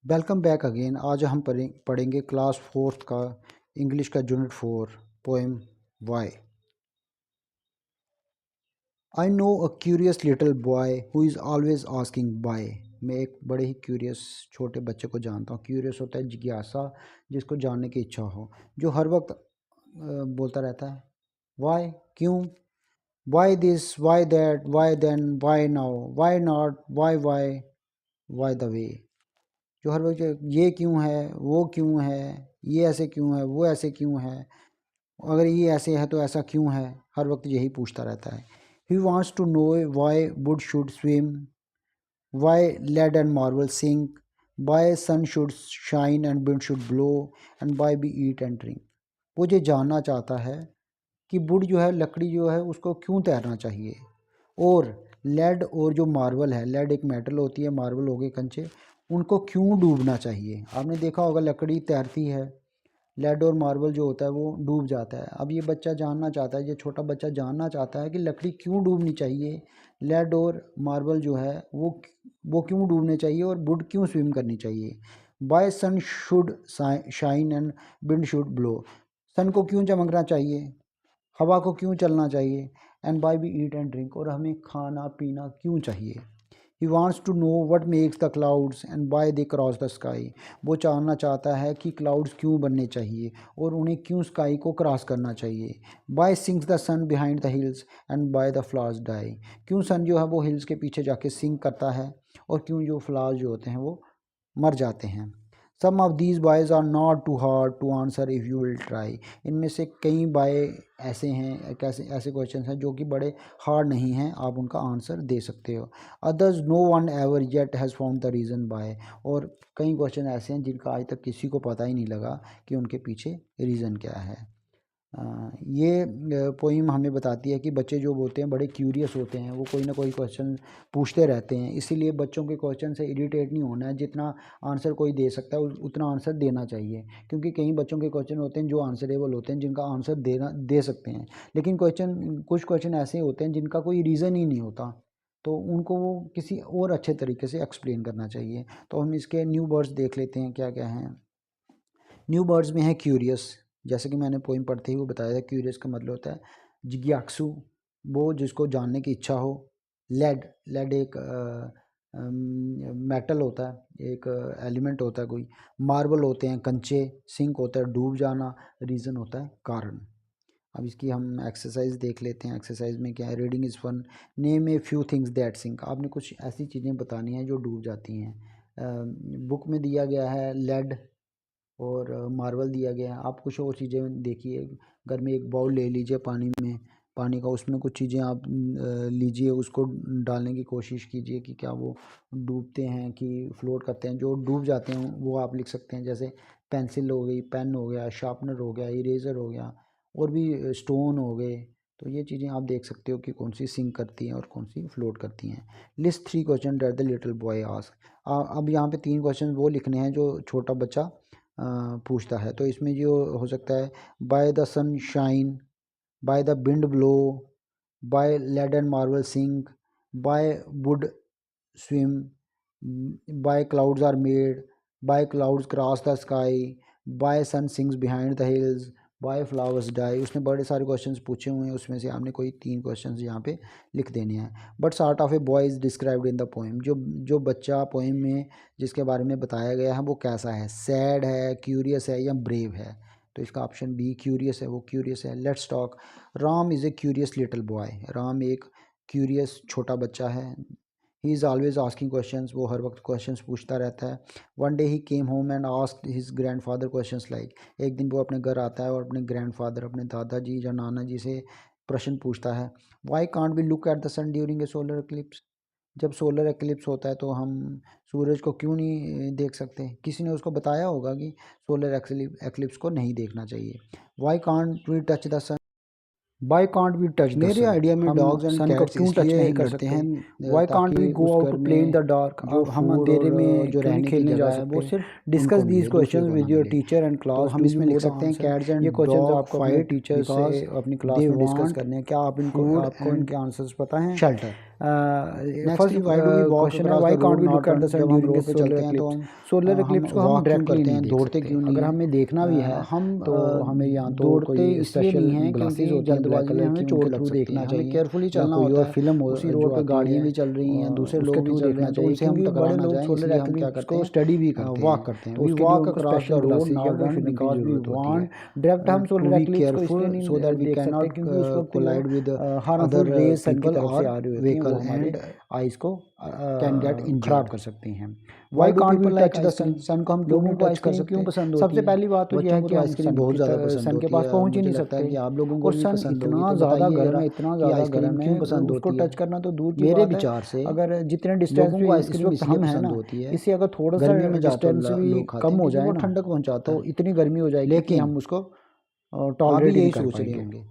Welcome back again. आज हम पढ़ेंगे क्लास फोर्थ का इंग्लिश का unit 4 poem why. I know a curious little boy who is always asking why. मैं एक बड़े ही क्यूरियस छोटे बच्चे को जानता हूँ। क्यूरियस होता है जिज्ञासा, जिसको जानने की इच्छा हो, जो हर वक्त बोलता रहता है वाई, क्यों, why this, why that, why then, why now, why not, why the way. जो हर वक्त ये क्यों है, वो क्यों है, ये ऐसे क्यों है, वो ऐसे क्यों है, अगर ये ऐसे है तो ऐसा क्यों है, हर वक्त यही पूछता रहता है। He wants to know why wood should swim, why lead and marble sink, why sun should shine and wind should blow, and why we eat and drink. वो ये जानना चाहता है कि वुड जो है, लकड़ी जो है, उसको क्यों तैरना चाहिए, और लेड और जो मार्बल है, लेड एक मेटल होती है, मार्बल हो गए कंचे, उनको क्यों डूबना चाहिए। आपने देखा होगा लकड़ी तैरती है, लेड और मार्बल जो होता है वो डूब जाता है। अब ये बच्चा जानना चाहता है, ये छोटा बच्चा जानना चाहता है कि लकड़ी क्यों डूबनी चाहिए, लेड और मार्बल जो है वो क्यों डूबने चाहिए, और वुड क्यों स्विम करनी चाहिए। Why sun should shine and wind should blow. Sun को क्यों चमकना चाहिए, हवा को क्यों चलना चाहिए, and why we eat and drink, और हमें खाना पीना क्यों चाहिए। He wants to know what makes the clouds and why they cross the sky. वो जानना चाहता है कि क्लाउड्स क्यों बनने चाहिए और उन्हें क्यों स्काई को क्रॉस करना चाहिए। Why sings the sun behind the hills and why the flowers die. क्यों सन जो है वो हिल्स के पीछे जाके सिंग करता है, और क्यों जो फ्लावर्स जो होते हैं वो मर जाते हैं। Some of these whys are not too hard to answer if you will try. इनमें से कई बाय ऐसे हैं, कैसे ऐसे क्वेश्चन हैं जो कि बड़े हार्ड नहीं हैं, आप उनका आंसर दे सकते हो। Others no one ever yet has found the reason why. और कई क्वेश्चन ऐसे हैं जिनका आज तक किसी को पता ही नहीं लगा कि उनके पीछे रीज़न क्या है। ये पोइम हमें बताती है कि बच्चे जो होते हैं बड़े क्यूरियस होते हैं, वो कोई ना कोई क्वेश्चन पूछते रहते हैं। इसीलिए बच्चों के क्वेश्चन से इरिटेट नहीं होना है, जितना आंसर कोई दे सकता है उतना आंसर देना चाहिए। क्योंकि कई बच्चों के क्वेश्चन होते हैं जो आंसरेबल होते हैं, जिनका आंसर दे सकते हैं, लेकिन कुछ क्वेश्चन ऐसे होते हैं जिनका कोई रीज़न ही नहीं होता, तो उनको वो किसी और अच्छे तरीके से एक्सप्लेन करना चाहिए। तो हम इसके न्यू वर्ड्स देख लेते हैं क्या क्या हैं। न्यू वर्ड्स में है क्यूरियस, जैसे कि मैंने पोइम पढ़ते ही वो बताया था, क्यूरियस का मतलब होता है जिज्ञासु, वो जिसको जानने की इच्छा हो। लेड, लेड एक मेटल होता है, एक एलिमेंट होता है कोई। मार्बल होते हैं कंचे, सिंक होता है डूब जाना, रीज़न होता है कारण। अब इसकी हम एक्सरसाइज देख लेते हैं। एक्सरसाइज में क्या है, reading is fun, name a few things that sink. आपने कुछ ऐसी चीज़ें बतानी हैं जो डूब जाती हैं। बुक में दिया गया है लेड और मार्बल दिया गया है। आप कुछ और चीज़ें देखिए, घर में एक बाउल ले लीजिए पानी में, पानी का, उसमें कुछ चीज़ें आप लीजिए, उसको डालने की कोशिश कीजिए कि क्या वो डूबते हैं कि फ्लोट करते हैं। जो डूब जाते हैं वो आप लिख सकते हैं, जैसे पेंसिल हो गई, पेन हो गया, शार्पनर हो गया, इरेज़र हो गया, और भी स्टोन हो गए। तो ये चीज़ें आप देख सकते हो कि कौन सी सिंक करती हैं और कौन सी फ्लोट करती हैं। List 3 question that the little boy ask. अब यहाँ पे 3 क्वेश्चन वो लिखने हैं जो छोटा बच्चा पूछता है। तो इसमें जो हो सकता है, why the sun shine, why the wind blow, why lead and marble sink, why wood swim, why clouds are made, why clouds cross the sky, why sun sings behind the hills, why flowers die. उसने बड़े सारे questions पूछे हुए हैं, उसमें से आपने कोई 3 क्वेश्चंस यहाँ पे लिख देने हैं। But sort of a boy is described in the poem. जो बच्चा पोएम में जिसके बारे में बताया गया है वो कैसा है, सैड है, क्यूरियस है, या ब्रेव है। तो इसका ऑप्शन बी क्यूरियस है, वो क्यूरियस है। Let's talk. Ram is a curious little boy. Ram एक क्यूरियस छोटा बच्चा है। He is always asking questions, वो हर वक्त क्वेश्चंस पूछता रहता है। One day he came home and asked his grandfather questions like. एक दिन वो अपने घर आता है और अपने ग्रैंडफादर, अपने दादाजी या नाना जी से प्रश्न पूछता है। Why can't we look at the sun during a solar eclipse. जब सोलर एक्लिप्स होता है तो हम सूरज को क्यों नहीं देख सकते। किसी ने उसको बताया होगा कि सोलर एक्लिप्स को नहीं देखना चाहिए। Why can't we touch the sun. Why can't we touch मेरे आइडिया में डॉग्स एंड सन को कैट्स क्यों टच नहीं कर सकते हैं? Why can't we go out to play in the dark? अब हम अंधेरे में जो रहने खेलने जा सकते हैं, वो सिर्फ discuss these questions with your teacher and class. तो हम इसमें लिख सकते हैं कैट्स एंड ये क्वेश्चंस डॉग आपको अपने टीचर से अपनी क्लास में डिस्कस करने हैं। क्या आप आपको इनके आंसर्स पता हैं? शेल्टर। फर्स्ट क्वेश्चन है, why can't we look at the sun during the solar eclipse? Solar eclipse को हम डायरेक्टली नहीं देख दौड़ते क्यों नहीं? अगर हमें देखना भी है हम तो हमें यहाँ तो दौड़ते कोई इसलिए स्पेशल नहीं है ग्लासेस होती हैं जल्दबाजी में हमें चोट लग सकती देखना है, चाहिए, हमें केयरफुली या चलना कोई होता और है। फिल्म उसी रोड पे गाड़ियाँ भी चल रही हैं, दूसरे लोग भी चल रहे हैं, तो उनसे हम टकरा ना जाएं, सोलर इसलिए हम क्या एक्लिप्स करते को हैं, स्टडी भी करते वॉक हैं। करते हैं। तो वी उसके लिए वॉक उनको across special the road glasses या नॉट कोई फिल्म की बिकॉज वी जरूरत होती है। वांट डायरेक्ट हम टू सोलर बी एक्लिप्स को इसलिए केयरफुल नहीं सो दैट वी देख कैन सकते नॉट क्योंकि उस वक्त collide with harmful other rays sun की पीपल तरफ से आ और रही होती हैं, वो व्हीकल हमारे एंड आइज को कैन गेट खराब इंजर्ड। कर सकती हैं। Why why do can't we people like touch the sun? Ice cream? Sun को हम क्यों लोगों नहीं को टच कर आइसक्रीम सकते? क्यों पसंद होती सबसे है? पहली बात तो यह बच्चों है को कि तो हम आइसक्रीम सन बहुत की ज़्यादा पसंद सन के होती पास है, पहुंच ही मुझे नहीं लगता है सकते, कि आप लोगों को और भी सन पसंद होगी। इतना तो ज़्यादा बताइए गर्म ज़रा है, इतना कि ज़्यादा आइसक्रीम गर्म है, क्यों पसंद उसको होती है? टच करना तो दूर की मेरे बात है। विचार से अगर जितने डिस्टेंस लोगों पे को इस आइसक्रीम वक्त इसलिए हम हैं पसंद ना, होती है, इससे अगर थोड़ा सा गर्मियों में ज़्यादातर डिस्टेंस भी लोग खाते कम हैं हो क्योंकि जाए वो ना, ठंडक पहुंचाता तो है। इतनी गर्मी हो जाएगी कि लेकिन हम उसको आप टॉलरेट भी ही नहीं यही कर सोच रहे पाएंगे। होंगे,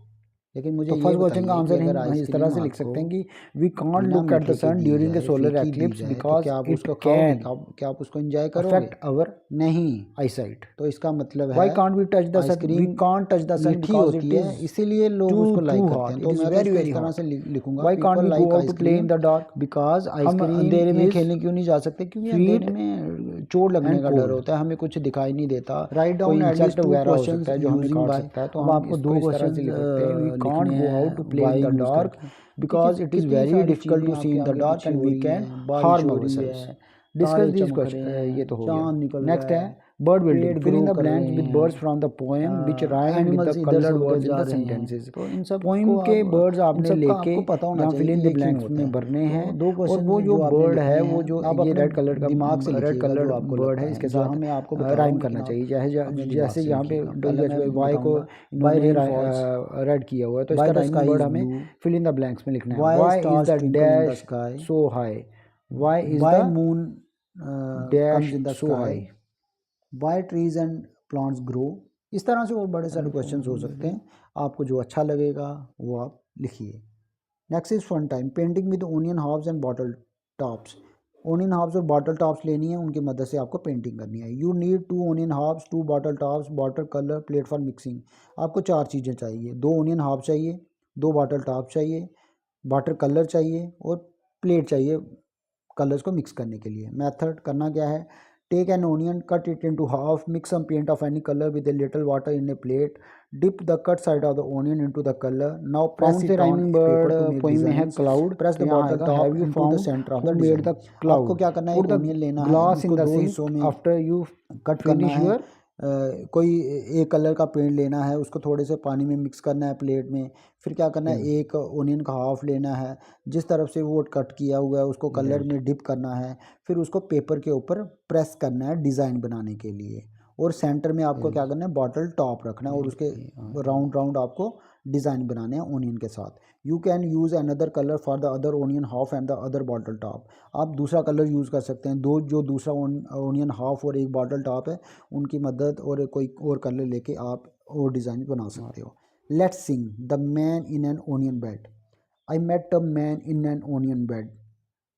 लेकिन मुझे तो ये फर्स्ट क्वेश्चन का बताइए कि आंसर अगर हम इस तरह आइसक्रीम से लिख आपको सकते हैं कि वी कांट बिना लुक एट द मीठे के सन दी ड्यूरिंग द जाए, सोलर फीकी दी एक्लिप्स जाए, तो बिकॉज क्या आप इट उसको खाओगे? कैन क्या आप उसको एंजॉय करोगे? अफेक्ट आवर नहीं। आईसाइट। तो इसका मतलब व्हाई है can't we touch the sun? We ice cream can't touch the sun मीठी बिकॉज होती इट है, इज इसीलिए लोग टू उसको टू लाइक करते हॉट, हैं। इट तो इज मैं तो वेरी इसको वेरी इस तरह हॉट। से लिखूंगा, why can't people we go like out to play in ice cream the dark? Because हम आइसक्रीम अंधेरे में इज खेलने क्यों नहीं जा सकते? क्योंकि अंधेरे स्वीट में चोट लगने एंड का डर कोल्ड। होता है, हमें कुछ दिखाई नहीं देता, राइट कोई डाउन इंसेक्ट एटलीस्ट टू वगैरह हो क्वेश्चंस सकता है जो हमें यूजिंग काट बाय। सकता है। तो अब हम आपको इसको दो इस तरह से क्वेश्चंस लिख सकते हैं, वी लिखने कांट गो आउट टू हैं, play in why the use dark करके। देखिए बिकॉज इट इज़ कितनी वेरी सारी डिफिकल्ट चीज़ें टू सी आपके इन द आगे डार्क पीछे एंड हो वी रही कैन हैं, बारिश हार्म हो अवर रही सेल्स। है, डिस्कस तारे दीज चमक रहे क्वेश्चन, ये हैं, तो हो गया। चांद निकल रहा नेक्स्ट है है, बर्ड बिल्डिंग। पेड़ फिल इन ग्रो द कर ब्लैंक्स रहे विद बर्ड्स हैं, from the poem which rhyme with animals the इधर से कलर्ड उधर वर्ड्स इन जा द रहे हैं। सेंटेंसेस। तो इन सब पोइम को के आप वर्ड्स इन आपने सब का लेके आपको पता होना यहाँ फिल चाहिए इन कि द ये क्यों ब्लैंक्स होता में है। भरने तो हैं, दो और क्वेश्चन वो जो जो आपने बर्ड लिखने है, वो हैं जो आप ये अपने रेड कलर का दिमाग से रेड लिखिएगा जो कलर आपको बर्ड लगता है, है, इसके जहाँ साथ मैं आपको बता रहा राइम हूँ, लेकिन करना आप चाहिए। अपने दिमाग जैसे से यहाँ पे लिखिएगा। पहले मैं वाई को बताऊंगा, इन्होंने रेन फॉल्स, रेड किया हुआ है, तो इसका why the rhyming sky word is हमें blue, fill in the blanks में लिखना है। Why why is stars the twinkle in the dash sky, so high? Why is why the moon dash comes in the so sky, high? Why trees and plants grow. इस तरह से और बड़े सारे questions हो सकते हैं। आपको जो अच्छा लगेगा वो आप लिखिए। Next is fun time, painting with onion halves and bottle tops. Onion halves और बॉटल टॉप्स लेनी है, उनकी मदद से आपको पेंटिंग करनी है। You need 2 onion halves, 2 bottle tops, water colour, plate for mixing. आपको 4 चीज़ें चाहिए, 2 ओनियन हार्ब चाहिए, 2 बॉटल टॉप चाहिए, वाटर कलर चाहिए और प्लेट चाहिए कलर्स को मिक्स करने के लिए। मेथड करना क्या है, take an onion, cut it into half, mix some paint of any colour with a little water in a plate, dip the cut side of the onion into the colour, now press found से it on rhyming a paper word to make poem में है designs, cloud, press to the यहाँ bottle आएगा top have you into the found centre of who the made design. The cloud? आपको क्या करना है, put एक द ओनियन लेना है, ग्लास इन उसको द 2 सिंक हिस्सों में आफ्टर यू कट करना फिनिश है। योर। कोई एक कलर का पेंट लेना है, उसको थोड़े से पानी में मिक्स करना है प्लेट में। फिर क्या करना है, एक ओनियन का हाफ लेना है, जिस तरफ से वो कट किया हुआ है उसको कलर में डिप करना है, फिर उसको पेपर के ऊपर प्रेस करना है डिज़ाइन बनाने के लिए। और सेंटर में आपको क्या करना है, बॉटल टॉप रखना है और उसके राउंड राउंड आपको डिज़ाइन बनाने हैं ओनियन के साथ। You can use another colour for the other onion half and the other bottle top. आप दूसरा कलर यूज़ कर सकते हैं, जो दूसरा ओनियन हाफ और एक बॉटल टॉप है उनकी मदद और कोई और कलर लेके आप और डिज़ाइन बना सकते हो। Let's sing the man in an onion bed. I met a man in an onion bed.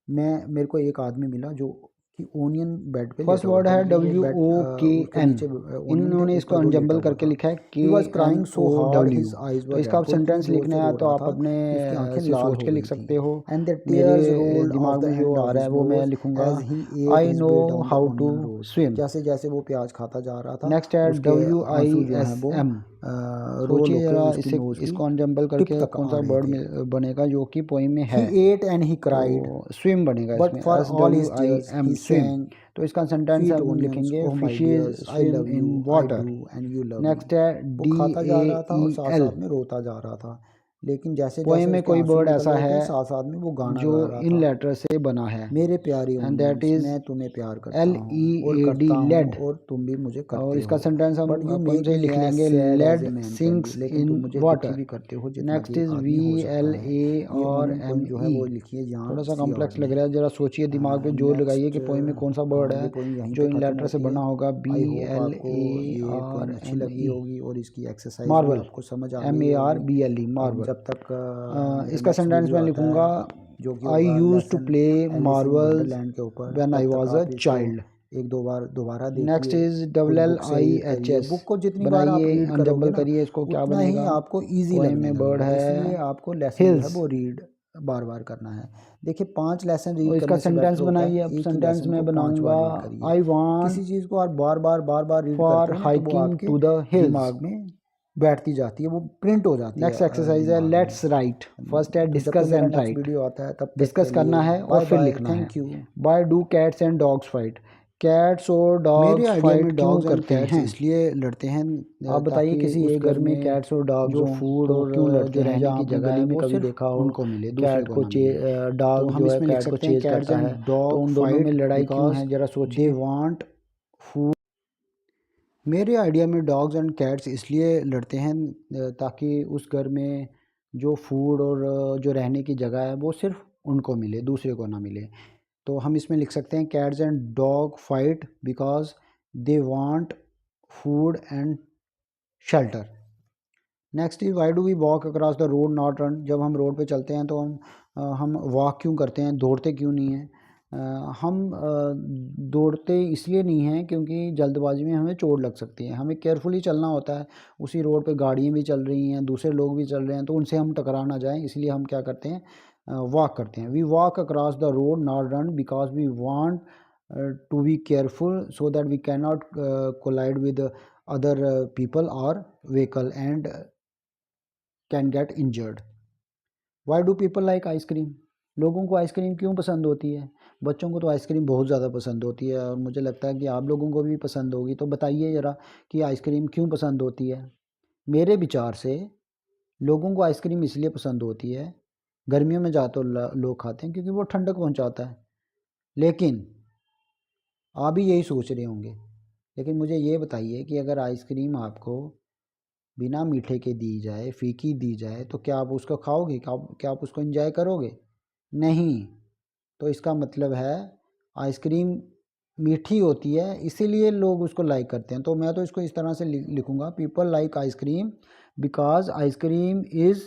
मेरे को एक आदमी मिला जो कि ओनियन बेड पे फर्स्ट लेटा हुआ वर्ड था, है मतलब वो डब्ल्यू बेड ओ के उसके एन, नीचे ओनियन थे, इन्होंने उस इसको पर वो लेटा अनजम्बल हुआ करके था। लिखा है के he was an crying so oh hard W. His eyes तो वर इसका रेड। आप वो इतनी सेंटेंस जोर लिखना से है रो तो रहा आप था अपने कि उसकी आंखें से लाल सोच हो के गई लिख थी। सकते हो। एंड द मेरे टीयर्स रोल्ड ऑफ दिमाग द में जो एंड आ ऑफ रहा हिज है वो मैं नोज लिखूंगा, as he ate I his no way down the how to onion road. Swim. जैसे जैसे वो प्याज खाता जा रहा था, नेक्स्ट है उसके डब्ल्यू आई आंसू जो हैं एस वो एम। रोल सोचिए होके ज़रा उसकी इसे, नोज की इसको अनजम्बल टिप करके तक कौन आ सा रहे वर्ड थे। बनेगा जो कि पोइम में ही है। एट एंड ही क्राइड, तो स्विम बनेगा बट इसमें, for S all W his I tears M he swim. sang तो इसका सेंटेंस स्वीट हम ओनियंस, लिखेंगे oh my fishes dears, I swim love in you, I water. Do and you love me. Next है वो D खाता जा ए रहा था ई और साथ एल। साथ में रोता जा रहा था। लेकिन जैसे पोएम जैसे में उसके कोई आंसू बर्ड निकल ऐसा रहे थे है साथ साथ में वो गाना जो गा रहा इन था, लेटर से बना है, मेरे प्यारे एंड दैट ओनियंस, इज मैं तुम्हें प्यार करता हूँ और LEAD, करता हूँ लेड। और तुम भी मुझे और करते इसका हो, सेंटेंस हम बट यू पोएम मेक से ही मी लिख एज लेंगे, sad as lead a man can be, sinks लेकिन इन तुम मुझे दुखी वाटर। भी करते हो जितना कि नेक्स्ट एक इज आदमी हो सकता है। VLA ये और ओनियन पोइम जो है ME। वो लिखी है थोड़ा जॉन सा सियार्ड कॉम्प्लेक्स लग ने। रहा है, जरा सोचिए, दिमाग पे जोर लगाइए नेक्स्ट कि पोएम में कौन सा वर्ड ये है पोइम यहीं जो पे इन ख़त्म लेटर से होती बना है। होगा, आई बी होप एल आपको ए ये पोइम आर अच्छी एम लगी ई होगी और इसकी एक्सरसाइज भी मार्बल, आपको समझ आ गई होगी। MARBLE, marble. जब तक मेरा इसका नेक्स्ट सेंटेंस वीडियो मैं आता लिखूंगा, है जो कि आई होगा use to lesson play Alice in marbles Wonderland के ऊपर, व्हेन आई तब तक वाज अ आप इसको चाइल्ड। एक दो बार दोबारा नेक्स्ट देखिए, इज डबल खुद एल बुक से आई रीड एच करिए। एस बुक को जितनी बार आप बनाइए, रीड करोगे अनजम्बल ना करिए, इसको क्या उतना ही बनेगा? आपको ईजी पोएम लगने में बर्ड लगेगा, है इसलिए आपको लेसन जो है हिल्स। वो रीड बार बार करना है। देखिए 5 लेसन और रीड इसका करने से सेंटेंस बेटर होता बनाइए। है अब एक ही सेंटेंस लेसन को में 5 बार बनाऊंगा, रीड करिए। आई वांट किसी चीज़ को आप बार बार रीड करते फॉर हो ना तो वो हाइकिंग आपके टू द हिल्स। दिमाग में बैठती जाती है, वो प्रिंट हो जाती है नेक्स्ट एक्सरसाइज है दिमाग में। Let's write. फर्स्ट है तो जब तक डिस्कस मेरा एंड नेक्स्ट राइट। वीडियो आता है तब तक के डिस्कस करना लिए है और बाय फिर बाय, लिखना है। Thank you. Why do cats and dogs fight? Cats और मेरे डॉग्स आइडिया फाइट में क्यों डॉग्स एंड करते कैट्स हैं? इसलिए लड़ते हैं आप बताइए, ताकि किसी उस एक घर घर में में कैट्स और डॉग्स जो हों फूड तो और क्यों लड़ते जो हैं? रहने जहाँ की आपने जगह है गली में वो कभी सिर्फ देखा हो उनको मिले, दूसरे कैट को को ना मिले। तो डॉग हम जो है इसमें लिख कैट को सकते हैं चेज कैट्स करता है, एंड तो डॉग उन दोनों में फाइट लड़ाई क्यों बिकॉज है, जरा दे सोचिए। Want food. मेरे आइडिया में डॉग्स एंड कैट्स इसलिए लड़ते हैं ताकि उस घर में जो फूड और जो रहने की जगह है वो सिर्फ उनको मिले, दूसरे को ना मिले। तो हम इसमें लिख सकते हैं cats and dog fight because they want food and shelter. Next is why do we walk across the road not run? जब हम रोड पे चलते हैं तो हम वॉक क्यों करते हैं, दौड़ते क्यों नहीं हैं? हम दौड़ते इसलिए नहीं हैं क्योंकि जल्दबाजी में हमें चोट लग सकती है, हमें केयरफुली चलना होता है। उसी रोड पे गाड़ियाँ भी चल रही हैं, दूसरे लोग भी चल रहे हैं, तो उनसे हम टकरा ना जाएं, इसलिए हम क्या करते हैं, वॉक करते हैं। We walk across the road not run because we want to be careful so that we can not collide with other people or vehicle and can get injured. Why do people like ice cream? लोगों को ice cream क्यों पसंद होती है? बच्चों को तो ice cream बहुत ज़्यादा पसंद होती है और मुझे लगता है कि आप लोगों को भी पसंद होगी। तो बताइए ज़रा कि आइसक्रीम क्यों पसंद होती है? मेरे विचार से लोगों को आइसक्रीम इसलिए पसंद होती है, गर्मियों में ज़्यादातर लोग खाते हैं क्योंकि वो ठंडक पहुंचाता है। लेकिन आप भी यही सोच रहे होंगे, लेकिन मुझे ये बताइए कि अगर आइसक्रीम आपको बिना मीठे के दी जाए, फीकी दी जाए, तो क्या आप उसको खाओगे? क्या आप उसको एंजॉय करोगे? नहीं। तो इसका मतलब है आइसक्रीम मीठी होती है, इसीलिए लोग उसको लाइक करते हैं। तो मैं तो इसको इस तरह से लिखूंगा, people like ice cream because ice cream is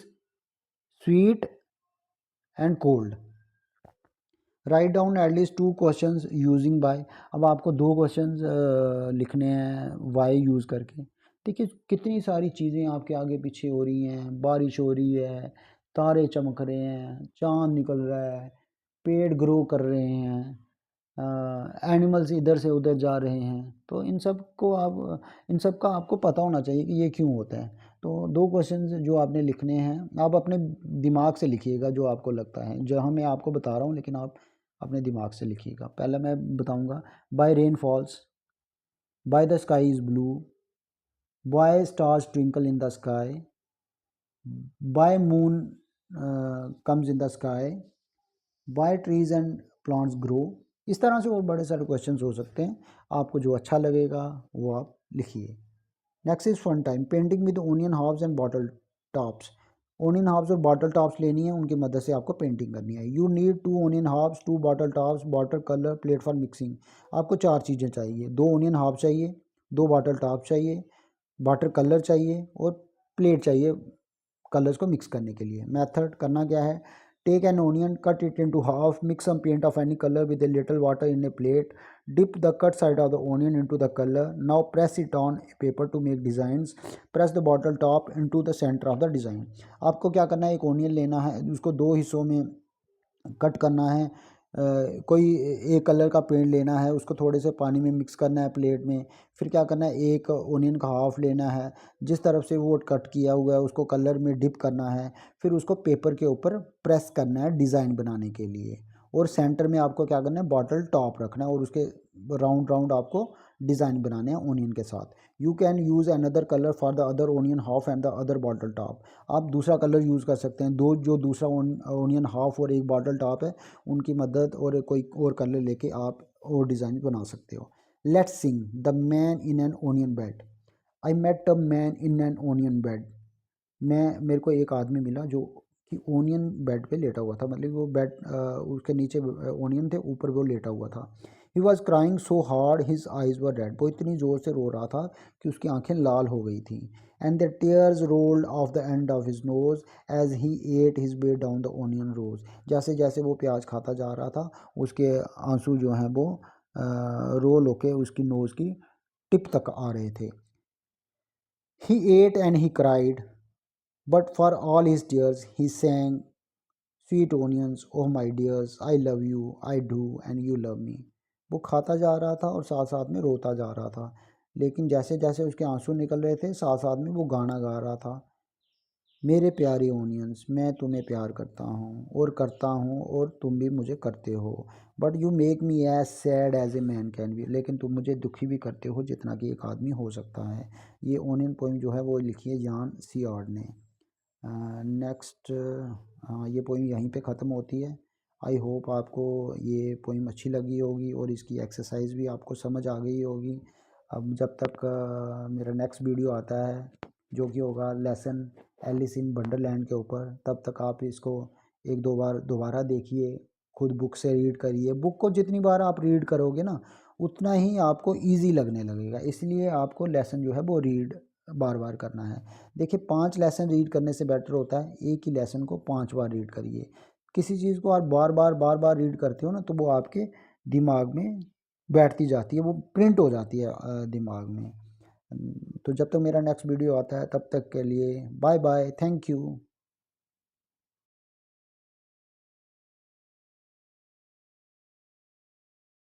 sweet and cold. Write down at least 2 questions using by. अब आपको 2 क्वेश्चंस लिखने हैं वाई यूज़ करके। देखिए कितनी सारी चीज़ें आपके आगे पीछे हो रही हैं, बारिश हो रही है, तारे चमक रहे हैं, चांद निकल रहा है, पेड़ ग्रो कर रहे हैं, एनिमल्स इधर से उधर जा रहे हैं। तो इन सब का आपको पता होना चाहिए कि ये क्यों होता है। तो 2 क्वेश्चंस जो आपने लिखने हैं, आप अपने दिमाग से लिखिएगा जो आपको लगता है, जहाँ मैं आपको बता रहा हूँ लेकिन आप अपने दिमाग से लिखिएगा। पहला मैं बताऊंगा, why rain falls, why the sky is blue, why stars twinkle in the sky, why moon comes in the sky, why trees and plants grow. इस तरह से और बड़े सारे क्वेश्चंस हो सकते हैं, आपको जो अच्छा लगेगा वो आप लिखिए। Next is fun time, painting with onion halves and bottle tops. Onion halves और बॉटल टॉप्स लेनी है, उनकी मदद से आपको पेंटिंग करनी है। You need 2 onion halves, 2 bottle tops, water colour, plate for mixing. आपको 4 चीज़ें चाहिए, 2 ओनियन हार्ब चाहिए, 2 बॉटल टॉप चाहिए, वाटर कलर चाहिए और प्लेट चाहिए कलर्स को मिक्स करने के लिए। मेथड करना क्या है, take an onion, cut it into half, mix some paint of any colour with a little water in a plate, dip the cut side of the onion into the color, now press it on a paper to make designs, press the bottle top into the center of the design। आपको क्या करना है, एक onion लेना है, उसको 2 हिस्सों में कट करना है, कोई एक कलर का पेंट लेना है, उसको थोड़े से पानी में मिक्स करना है प्लेट में। फिर क्या करना है, एक ओनियन का हाफ लेना है, जिस तरफ से वो कट किया हुआ है उसको कलर में डिप करना है, फिर उसको पेपर के ऊपर प्रेस करना है डिज़ाइन बनाने के लिए। और सेंटर में आपको क्या करना है, बॉटल टॉप रखना है और उसके राउंड राउंड आपको डिज़ाइन बनाने हैं ओनियन के साथ। You can use another colour for the other onion half and the other bottle top. आप दूसरा कलर यूज़ कर सकते हैं, जो दूसरा ओनियन हाफ और एक बॉटल टॉप है उनकी मदद और कोई और कलर लेके आप और डिज़ाइन बना सकते हो। Let's sing the man in an onion bed. I met a man in an onion bed. मेरे को एक आदमी मिला जो कि ओनियन बेड पे लेटा हुआ था, मतलब वो बेड उसके नीचे ओनियन थे, ऊपर वो लेटा हुआ था। He was crying so hard his eyes were red. वो इतनी ज़ोर से रो रहा था कि उसकी आंखें लाल हो गई थी। And the tears rolled off the end of his nose as he ate his way down the onion rows. जैसे जैसे वो प्याज खाता जा रहा था उसके आंसू जो हैं वो रोल होके उसकी नोज़ की टिप तक आ रहे थे। He ate and he cried but for all his tears, he sang, Sweet onions, oh my dears, I love you, I do, and you love me. वो खाता जा रहा था और साथ साथ में रोता जा रहा था, लेकिन जैसे जैसे उसके आंसू निकल रहे थे साथ साथ में वो गाना गा रहा था। मेरे प्यारे ओनियंस, मैं तुम्हें प्यार करता हूँ और तुम भी मुझे करते हो। But you make me as sad as a man can be. लेकिन तुम मुझे दुखी भी करते हो जितना कि एक आदमी हो सकता है। ये ओनियन पोइम जो है वो लिखी है जॉन सियार्ड ने। नेक्स्ट ये पोइम यहीं पे ख़त्म होती है। आई होप आपको ये पोइम अच्छी लगी होगी और इसकी एक्सरसाइज भी आपको समझ आ गई होगी। अब जब तक मेरा नेक्स्ट वीडियो आता है जो कि होगा लेसन एलिस इन वंडरलैंड के ऊपर, तब तक आप इसको एक दो बार दोबारा देखिए, खुद बुक से रीड करिए। बुक को जितनी बार आप रीड करोगे ना उतना ही आपको ईजी लगने लगेगा, इसलिए आपको लेसन जो है वो रीड बार बार करना है। देखिए 5 लेसन रीड करने से बेटर होता है एक ही लेसन को 5 बार रीड करिए। किसी चीज़ को आप बार बार रीड करते हो ना तो वो आपके दिमाग में बैठती जाती है, वो प्रिंट हो जाती है दिमाग में। तो जब तक मेरा नेक्स्ट वीडियो आता है तब तक के लिए बाय बाय, थैंक यू।